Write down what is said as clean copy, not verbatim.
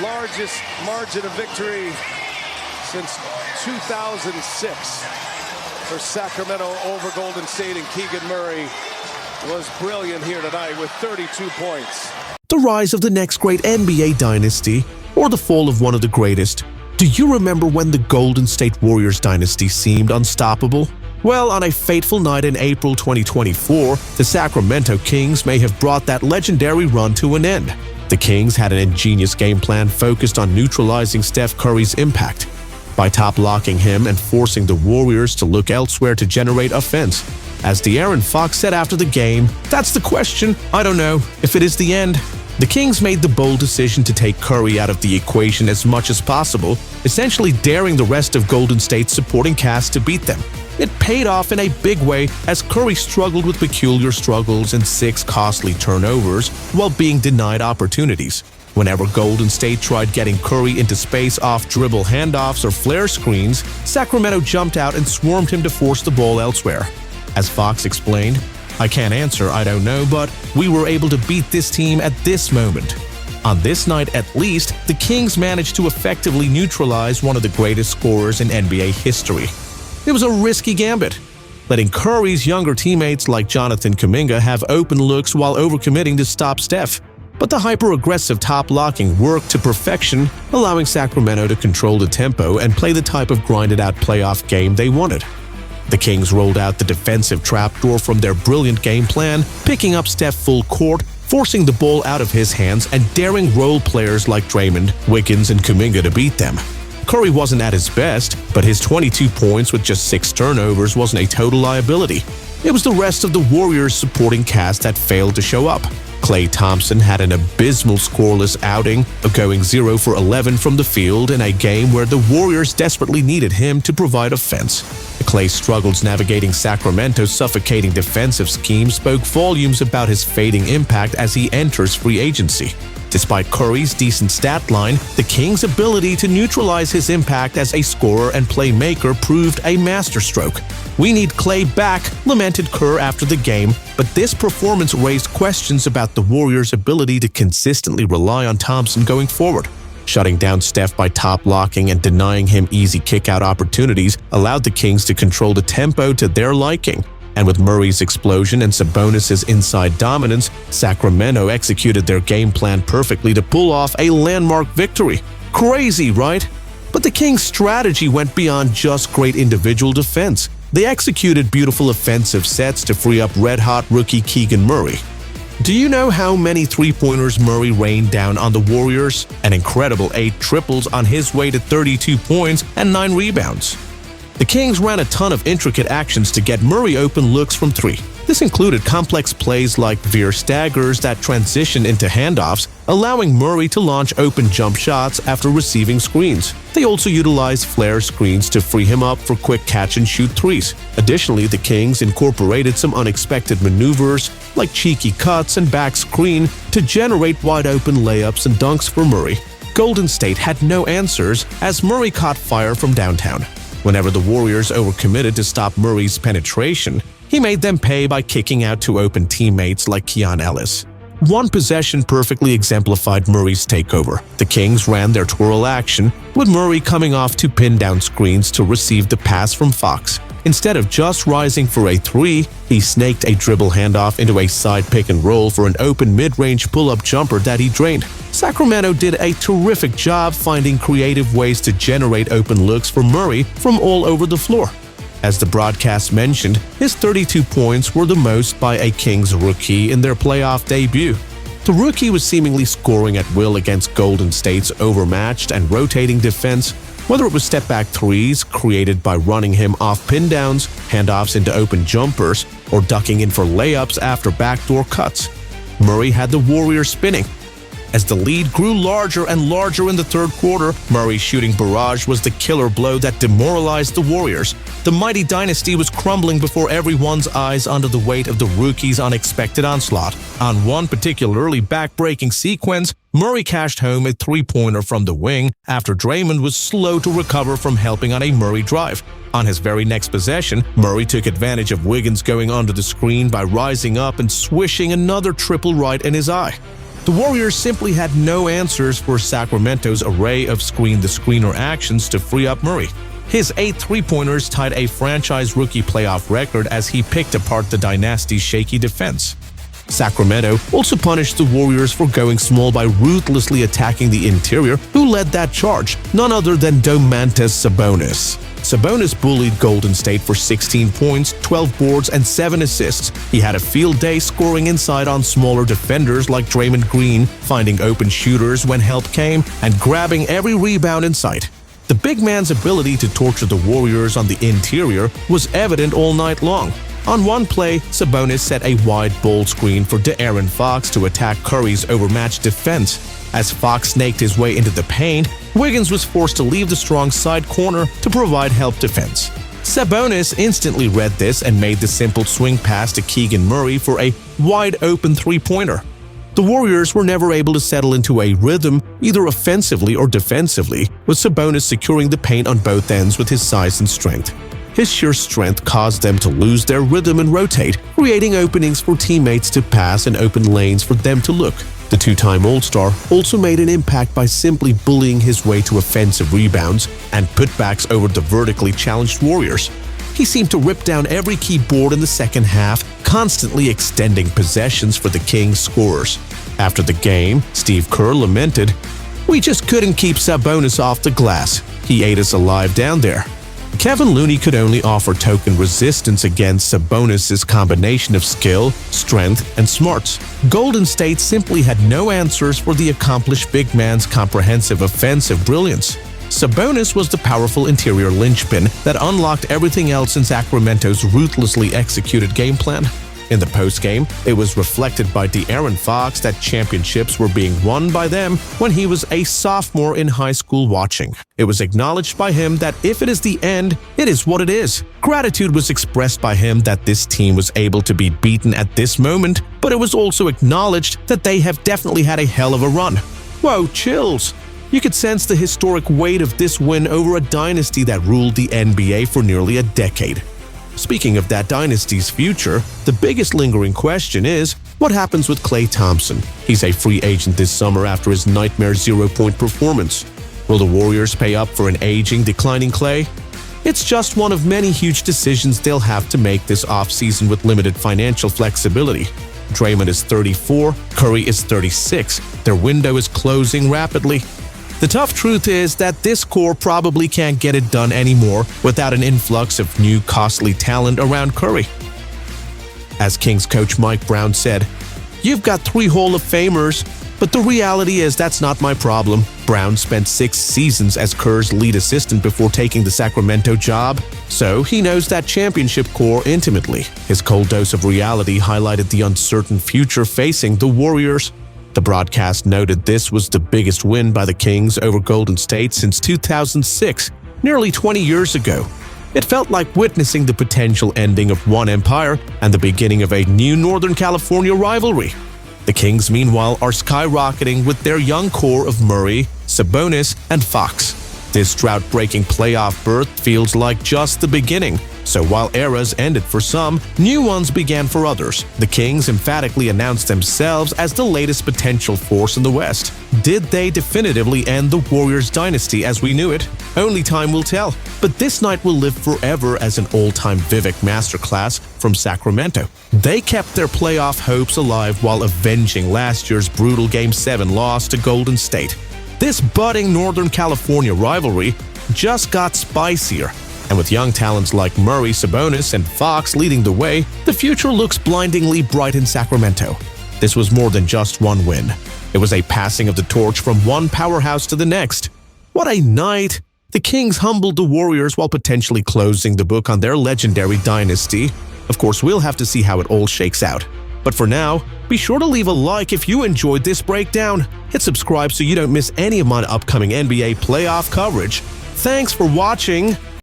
largest margin of victory since 2006 for Sacramento over Golden State, and Keegan Murray was brilliant here tonight with 32 points. The rise of the next great NBA dynasty, or the fall of one of the greatest. Do you remember when the Golden State Warriors dynasty seemed unstoppable? Well, on a fateful night in April 2024, the Sacramento Kings may have brought that legendary run to an end. The Kings had an ingenious game plan focused on neutralizing Steph Curry's impact by top-locking him and forcing the Warriors to look elsewhere to generate offense. As De'Aaron Fox said after the game, "That's the question. I don't know if it is the end." The Kings made the bold decision to take Curry out of the equation as much as possible, essentially daring the rest of Golden State's supporting cast to beat them. It paid off in a big way as Curry struggled with peculiar struggles and 6 costly turnovers while being denied opportunities. Whenever Golden State tried getting Curry into space off dribble handoffs or flare screens, Sacramento jumped out and swarmed him to force the ball elsewhere. As Fox explained, "I can't answer, I don't know, but we were able to beat this team at this moment." On this night at least, the Kings managed to effectively neutralize one of the greatest scorers in NBA history. It was a risky gambit, letting Curry's younger teammates like Jonathan Kuminga have open looks while overcommitting to stop Steph. But the hyper-aggressive top-locking worked to perfection, allowing Sacramento to control the tempo and play the type of grinded-out playoff game they wanted. The Kings rolled out the defensive trapdoor from their brilliant game plan, picking up Steph full court, forcing the ball out of his hands, and daring role players like Draymond, Wiggins, and Kuminga to beat them. Curry wasn't at his best, but his 22 points with just 6 turnovers wasn't a total liability. It was the rest of the Warriors' supporting cast that failed to show up. Klay Thompson had an abysmal scoreless outing, going 0 for 11 from the field in a game where the Warriors desperately needed him to provide offense. Klay's struggles navigating Sacramento's suffocating defensive scheme spoke volumes about his fading impact as he enters free agency. Despite Curry's decent stat line, the Kings' ability to neutralize his impact as a scorer and playmaker proved a masterstroke. "We need Klay back," lamented Kerr after the game, but this performance raised questions about the Warriors' ability to consistently rely on Thompson going forward. Shutting down Steph by top-locking and denying him easy kick-out opportunities allowed the Kings to control the tempo to their liking. And with Murray's explosion and Sabonis' inside dominance, Sacramento executed their game plan perfectly to pull off a landmark victory. Crazy, right? But the Kings' strategy went beyond just great individual defense. They executed beautiful offensive sets to free up red-hot rookie Keegan Murray. Do you know how many three-pointers Murray rained down on the Warriors? An incredible 8 triples on his way to 32 points and 9 rebounds. The Kings ran a ton of intricate actions to get Murray open looks from 3. This included complex plays like veer staggers that transitioned into handoffs, allowing Murray to launch open jump shots after receiving screens. They also utilized flare screens to free him up for quick catch-and-shoot threes. Additionally, the Kings incorporated some unexpected maneuvers like cheeky cuts and back screen to generate wide-open layups and dunks for Murray. Golden State had no answers as Murray caught fire from downtown. Whenever the Warriors overcommitted to stop Murray's penetration, he made them pay by kicking out to open teammates like Keon Ellis. One possession perfectly exemplified Murray's takeover. The Kings ran their twirl action, with Murray coming off to pin down screens to receive the pass from Fox. Instead of just rising for a 3, he snaked a dribble handoff into a side pick and roll for an open mid-range pull-up jumper that he drained. Sacramento did a terrific job finding creative ways to generate open looks for Murray from all over the floor. As the broadcast mentioned, his 32 points were the most by a Kings rookie in their playoff debut. The rookie was seemingly scoring at will against Golden State's overmatched and rotating defense, whether it was step-back threes created by running him off pin-downs, handoffs into open jumpers, or ducking in for layups after backdoor cuts. Murray had the Warriors spinning. As the lead grew larger and larger in the third quarter, Murray's shooting barrage was the killer blow that demoralized the Warriors. The mighty dynasty was crumbling before everyone's eyes under the weight of the rookie's unexpected onslaught. On one particularly back-breaking sequence, Murray cashed home a three-pointer from the wing after Draymond was slow to recover from helping on a Murray drive. On his very next possession, Murray took advantage of Wiggins going under the screen by rising up and swishing another triple right in his eye. The Warriors simply had no answers for Sacramento's array of screen-the-screener actions to free up Murray. His 8 three-pointers tied a franchise rookie playoff record as he picked apart the Dynasty's shaky defense. Sacramento also punished the Warriors for going small by ruthlessly attacking the interior. Who led that charge? None other than Domantas Sabonis. Sabonis bullied Golden State for 16 points, 12 boards, and 7 assists. He had a field day scoring inside on smaller defenders like Draymond Green, finding open shooters when help came, and grabbing every rebound in sight. The big man's ability to torture the Warriors on the interior was evident all night long. On one play, Sabonis set a wide ball screen for De'Aaron Fox to attack Curry's overmatched defense. As Fox snaked his way into the paint, Wiggins was forced to leave the strong side corner to provide help defense. Sabonis instantly read this and made the simple swing pass to Keegan Murray for a wide-open three-pointer. The Warriors were never able to settle into a rhythm, either offensively or defensively, with Sabonis securing the paint on both ends with his size and strength. His sheer strength caused them to lose their rhythm and rotate, creating openings for teammates to pass and open lanes for them to look. The two-time All-Star also made an impact by simply bullying his way to offensive rebounds and putbacks over the vertically challenged Warriors. He seemed to rip down every key board in the second half, constantly extending possessions for the Kings scorers. After the game, Steve Kerr lamented, "We just couldn't keep Sabonis off the glass. He ate us alive down there." Kevin Looney could only offer token resistance against Sabonis' combination of skill, strength, and smarts. Golden State simply had no answers for the accomplished big man's comprehensive offensive brilliance. Sabonis was the powerful interior linchpin that unlocked everything else in Sacramento's ruthlessly executed game plan. In the postgame, it was reflected by De'Aaron Fox that championships were being won by them when he was a sophomore in high school watching. It was acknowledged by him that if it is the end, it is what it is. Gratitude was expressed by him that this team was able to be beaten at this moment, but it was also acknowledged that they have definitely had a hell of a run. Whoa, chills! You could sense the historic weight of this win over a dynasty that ruled the NBA for nearly a decade. Speaking of that dynasty's future, the biggest lingering question is, what happens with Klay Thompson? He's a free agent this summer after his nightmare zero-point performance. Will the Warriors pay up for an aging, declining Klay? It's just one of many huge decisions they'll have to make this offseason with limited financial flexibility. Draymond is 34, Curry is 36. Their window is closing rapidly. The tough truth is that this core probably can't get it done anymore without an influx of new costly talent around Curry. As Kings coach Mike Brown said, "You've got 3 Hall of Famers, but the reality is that's not my problem." Brown spent 6 seasons as Kerr's lead assistant before taking the Sacramento job, so he knows that championship core intimately. His cold dose of reality highlighted the uncertain future facing the Warriors. The broadcast noted this was the biggest win by the Kings over Golden State since 2006, nearly 20 years ago. It felt like witnessing the potential ending of one empire and the beginning of a new Northern California rivalry. The Kings, meanwhile, are skyrocketing with their young core of Murray, Sabonis, and Fox. This drought-breaking playoff berth feels like just the beginning. So while eras ended for some, new ones began for others. The Kings emphatically announced themselves as the latest potential force in the West. Did they definitively end the Warriors dynasty as we knew it? Only time will tell. But this night will live forever as an all-time Vivek masterclass from Sacramento. They kept their playoff hopes alive while avenging last year's brutal Game 7 loss to Golden State. This budding Northern California rivalry just got spicier. And with young talents like Murray, Sabonis, and Fox leading the way, the future looks blindingly bright in Sacramento. This was more than just one win. It was a passing of the torch from one powerhouse to the next. What a night! The Kings humbled the Warriors while potentially closing the book on their legendary dynasty. Of course, we'll have to see how it all shakes out. But for now, be sure to leave a like if you enjoyed this breakdown. Hit subscribe so you don't miss any of my upcoming NBA playoff coverage. Thanks for watching.